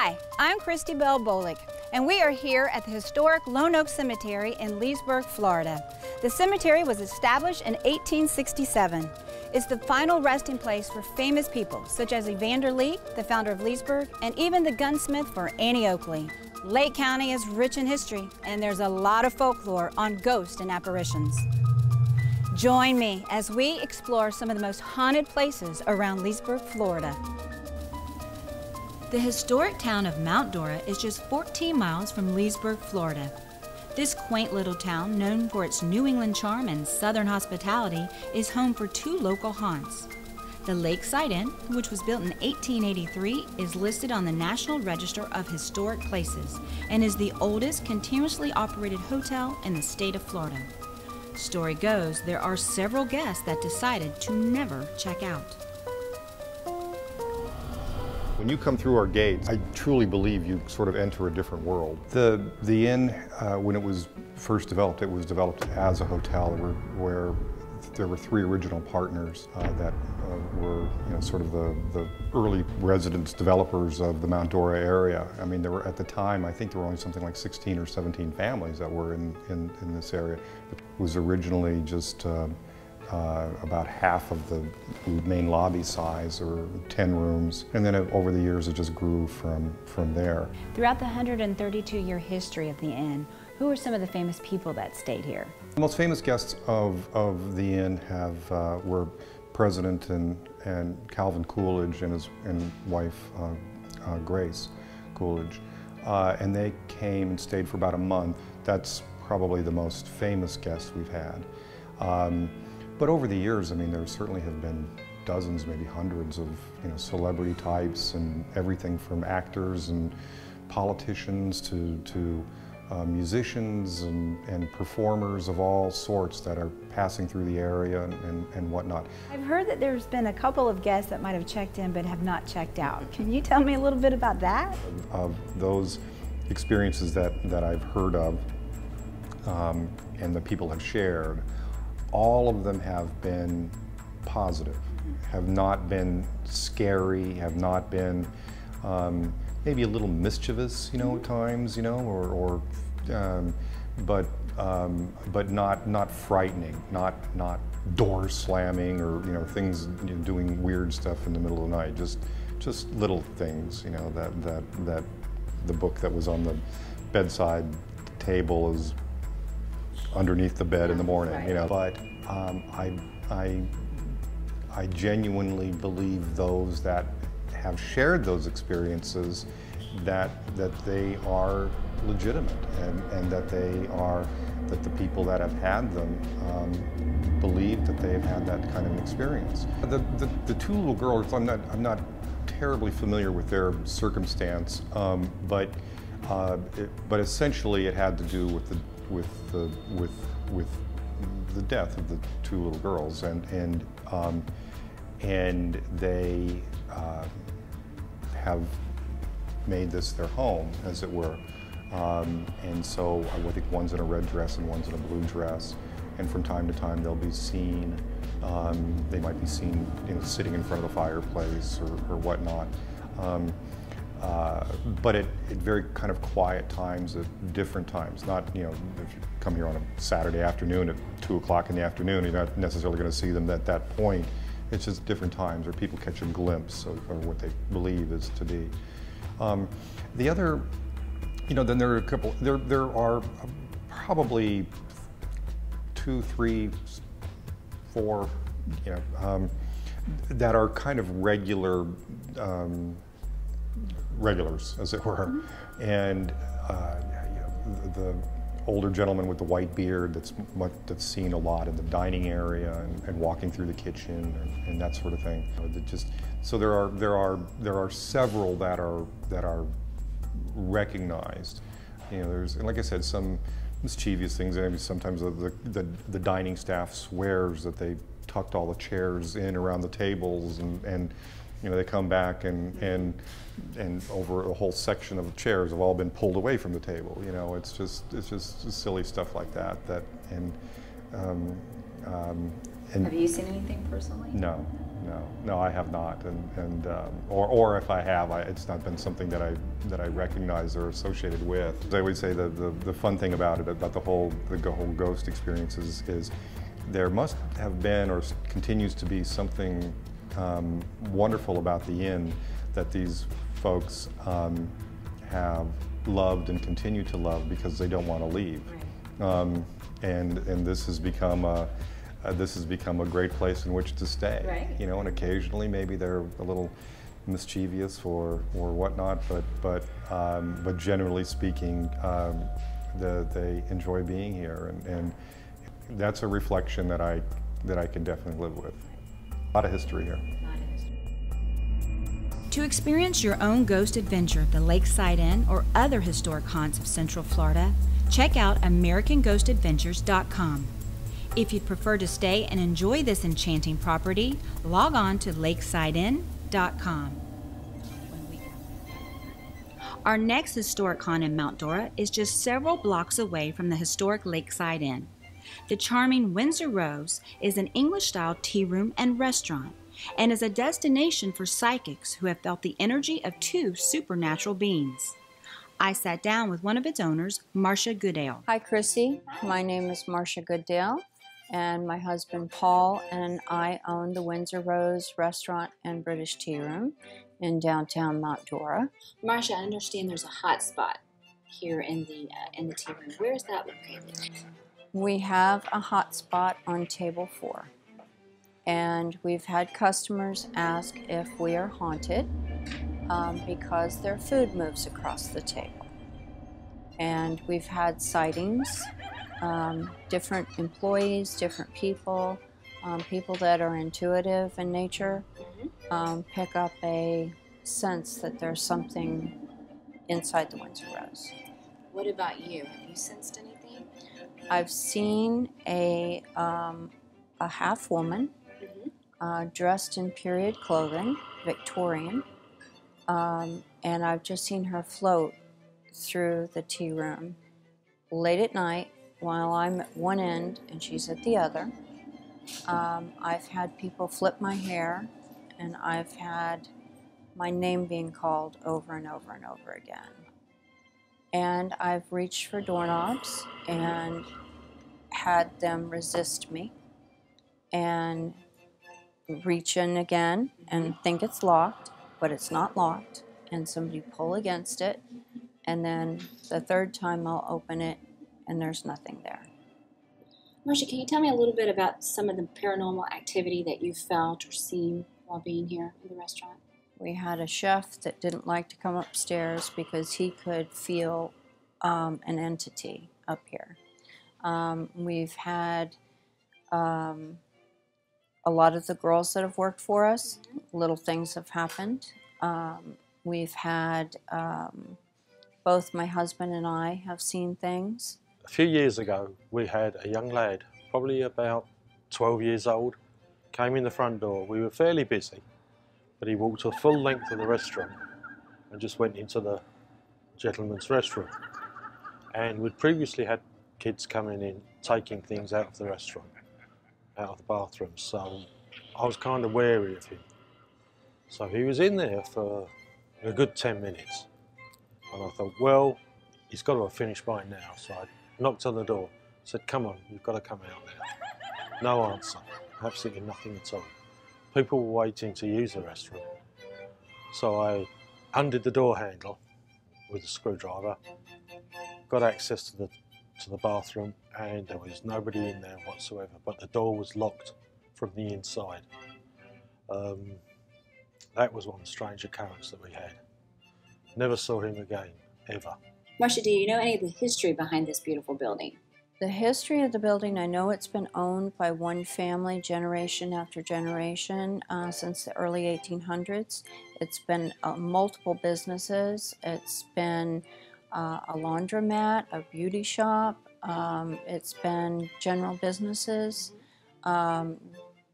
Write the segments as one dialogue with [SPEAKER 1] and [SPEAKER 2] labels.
[SPEAKER 1] Hi, I'm Christy Bell Bolick, and we are here at the historic Lone Oak Cemetery in Leesburg, Florida. The cemetery was established in 1867. It's the final resting place for famous people such as Evander Lee, the founder of Leesburg, and even the gunsmith for Annie Oakley. Lake County is rich in history, and there's a lot of folklore on ghosts and apparitions. Join me as we explore some of the most haunted places around Leesburg, Florida. The historic town of Mount Dora is just 14 miles from Leesburg, Florida. This quaint little town, known for its New England charm and Southern hospitality, is home for two local haunts. The Lakeside Inn, which was built in 1883, is listed on the National Register of Historic Places and is the oldest continuously operated hotel in the state of Florida. Story goes, there are several guests that decided to never check out.
[SPEAKER 2] When you come through our gates, I truly believe you sort of enter a different world. The inn, when it was first developed, it was developed as a hotel where there were three original partners that were, sort of the early residents, developers of the Mount Dora area. I mean, there were, at the time, I think there were only something like 16 or 17 families that were in this area. It was originally just about half of the main lobby size, or 10 rooms, and then over the years it just grew from there.
[SPEAKER 1] Throughout the 132-year history of the inn, who are some of the famous people that stayed here?
[SPEAKER 2] The most famous guests of the inn were President and Calvin Coolidge and his wife Grace Coolidge, and they came and stayed for about a month. That's probably the most famous guest we've had. But over the years, I mean, there certainly have been dozens, maybe hundreds of celebrity types, and everything from actors and politicians to musicians and performers of all sorts that are passing through the area and whatnot.
[SPEAKER 1] I've heard that there's been a couple of guests that might have checked in but have not checked out. Can you tell me a little bit about that?
[SPEAKER 2] Of those experiences that I've heard of and that people have shared, all of them have been positive, have not been scary, have not been maybe a little mischievous, at times, but not frightening, not door slamming or things, doing weird stuff in the middle of the night. Just little things, that the book that was on the bedside table is underneath the bed in the morning, But I genuinely believe those that have shared those experiences that they are legitimate and that the people that have had them believe that they've had that kind of an experience. The two little girls, I'm not terribly familiar with their circumstance, but essentially it had to do with the death of the two little girls, and they have made this their home, as it were. And so I think one's in a red dress and one's in a blue dress, and from time to time they'll be seen. They might be seen, sitting in front of the fireplace or whatnot. But at very kind of quiet times, at different times. Not, if you come here on a Saturday afternoon at 2 o'clock in the afternoon, you're not necessarily going to see them at that point. It's just different times where people catch a glimpse of what they believe is to be. The other, then there are a couple, there are probably 2, 3, 4, that are kind of regulars, as it were. And the older gentleman with the white beard that's seen a lot in the dining area and walking through the kitchen and that sort of thing. So there are several that are recognized. There's, and like I said, some mischievous things. Maybe sometimes the dining staff swears that they tucked all the chairs in around the tables, and they come back and over a whole section of the chairs have all been pulled away from the table. It's just silly stuff like that. And
[SPEAKER 1] have you seen anything personally?
[SPEAKER 2] No, no, I have not, or if I have, it's not been something that I recognize or associated with. I would say the fun thing about it, about the whole ghost experience is there must have been or continues to be something wonderful about the inn that these folks have loved and continue to love because they don't want to leave. Right. And this has become a great place in which to stay. Right. You know, and occasionally maybe they're a little mischievous or whatnot, but generally speaking, they enjoy being here, and that's a reflection that I can definitely live with. A lot of history here.
[SPEAKER 1] To experience your own ghost adventure at the Lakeside Inn or other historic haunts of Central Florida, check out AmericanGhostAdventures.com. If you'd prefer to stay and enjoy this enchanting property, log on to LakesideInn.com. Our next historic haunt in Mount Dora is just several blocks away from the historic Lakeside Inn. The charming Windsor Rose is an English-style tea room and restaurant, and is a destination for psychics who have felt the energy of two supernatural beings. I sat down with one of its owners, Marcia Goodale.
[SPEAKER 3] Hi, Chrissy. My name is Marcia Goodale, and my husband Paul and I own the Windsor Rose Restaurant and British Tea Room in downtown Mount Dora.
[SPEAKER 4] Marcia, I understand there's a hot spot here in the tea room. Where is that located?
[SPEAKER 3] We have a hot spot on table 4. And we've had customers ask if we are haunted because their food moves across the table. And we've had sightings, different employees, different people, people that are intuitive in nature, pick up a sense that there's something inside the Windsor Rose.
[SPEAKER 4] What about you? Have you sensed anything?
[SPEAKER 3] I've seen a half woman, dressed in period clothing, Victorian, and I've just seen her float through the tea room late at night while I'm at one end and she's at the other. I've had people flip my hair, and I've had my name being called over and over and over again. And I've reached for doorknobs and had them resist me, and reach in again and think it's locked, but it's not locked, and somebody pull against it, and then the third time I'll open it and there's nothing there.
[SPEAKER 4] Marcia, can you tell me a little bit about some of the paranormal activity that you felt or seen while being here in the restaurant?
[SPEAKER 3] We had a chef that didn't like to come upstairs because he could feel an entity up here. We've had a lot of the girls that have worked for us, little things have happened. We've had, both my husband and I have seen things.
[SPEAKER 5] A few years ago, we had a young lad, probably about 12 years old, came in the front door. We were fairly busy, but he walked the full length of the restaurant and just went into the gentleman's restroom. And we'd previously had kids coming in, taking things out of the restaurant, out of the bathroom, so I was kind of wary of him. So he was in there for a good 10 minutes, and I thought, well, he's got to have finished by now. So I knocked on the door, said, come on, you've got to come out now. No answer, absolutely nothing at all. People were waiting to use the restroom. So I undid the door handle with a screwdriver, got access to the bathroom, and there was nobody in there whatsoever, but the door was locked from the inside. That was one strange occurrence that we had. Never saw him again, ever.
[SPEAKER 4] Marcia, do you know any of the history behind this beautiful building?
[SPEAKER 3] The history of the building, I know it's been owned by one family generation after generation since the early 1800s. It's been multiple businesses. It's been a laundromat, a beauty shop. It's been general businesses.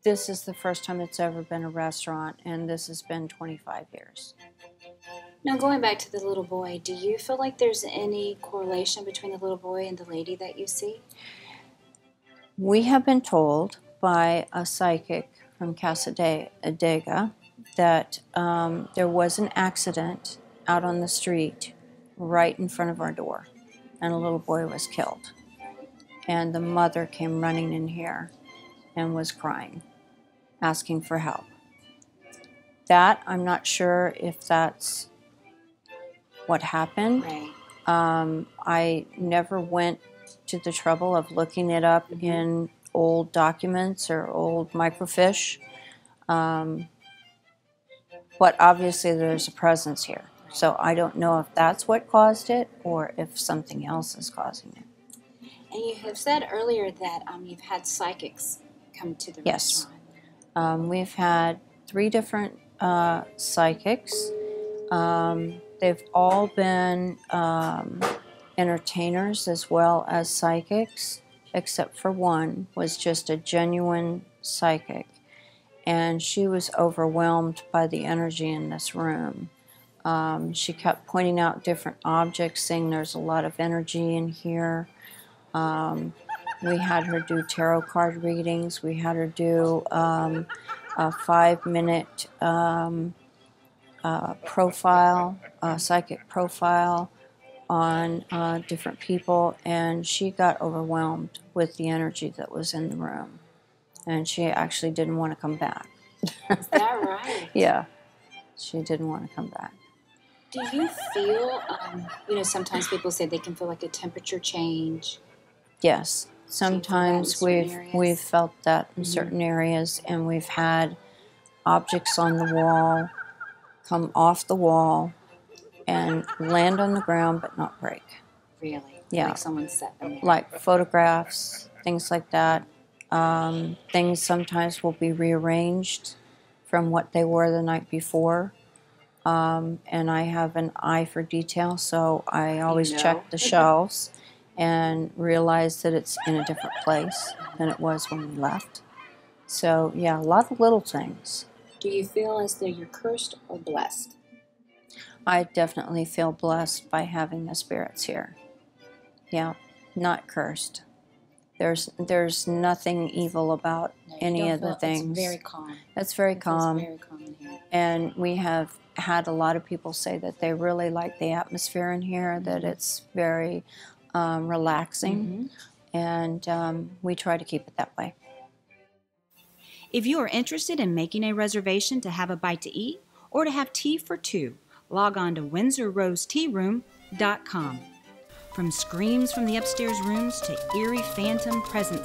[SPEAKER 3] This is the first time it's ever been a restaurant, and this has been 25 years.
[SPEAKER 4] Now, going back to the little boy, do you feel like there's any correlation between the little boy and the lady that you see?
[SPEAKER 3] We have been told by a psychic from Casadega that there was an accident out on the street right in front of our door, and a little boy was killed. And the mother came running in here and was crying, asking for help. That, I'm not sure if that's what happened.
[SPEAKER 4] Right.
[SPEAKER 3] I never went to the trouble of looking it up in old documents or old microfiche. But obviously there's a presence here. So I don't know if that's what caused it or if something else is causing it.
[SPEAKER 4] And you have said earlier that you've had psychics come to the
[SPEAKER 3] Yes.
[SPEAKER 4] restaurant.
[SPEAKER 3] We've had 3 different psychics. They've all been entertainers as well as psychics, except for one was just a genuine psychic. And she was overwhelmed by the energy in this room. She kept pointing out different objects, saying there's a lot of energy in here. We had her do tarot card readings. We had her do a 5-minute profile, psychic profile on different people, and she got overwhelmed with the energy that was in the room. And she actually didn't want to come back.
[SPEAKER 4] Is that right?
[SPEAKER 3] Yeah, she didn't want to come back.
[SPEAKER 4] Do you feel, sometimes people say they can feel like a temperature change?
[SPEAKER 3] Yes, sometimes
[SPEAKER 4] Do you feel that in certain areas?
[SPEAKER 3] we've felt that in certain areas, and we've had objects on the wall come off the wall and land on the ground but not break.
[SPEAKER 4] Really?
[SPEAKER 3] Yeah.
[SPEAKER 4] Like someone set them there?
[SPEAKER 3] Like photographs, things like that. Things sometimes will be rearranged from what they were the night before. And I have an eye for detail, so I always check the shelves and realize that it's in a different place than it was when we left. So, yeah, a lot of little things.
[SPEAKER 4] Do you feel as though you're cursed or blessed?
[SPEAKER 3] I definitely feel blessed by having the spirits here. Yeah, not cursed. There's nothing evil about any of the things.
[SPEAKER 4] It's very calm.
[SPEAKER 3] It's very calm.
[SPEAKER 4] It's very calm in here.
[SPEAKER 3] And we have had a lot of people say that they really like the atmosphere in here, that it's very relaxing, and we try to keep it that way.
[SPEAKER 1] If you are interested in making a reservation to have a bite to eat or to have tea for 2, log on to WindsorRoseTeaRoom.com. From screams from the upstairs rooms to eerie phantom presences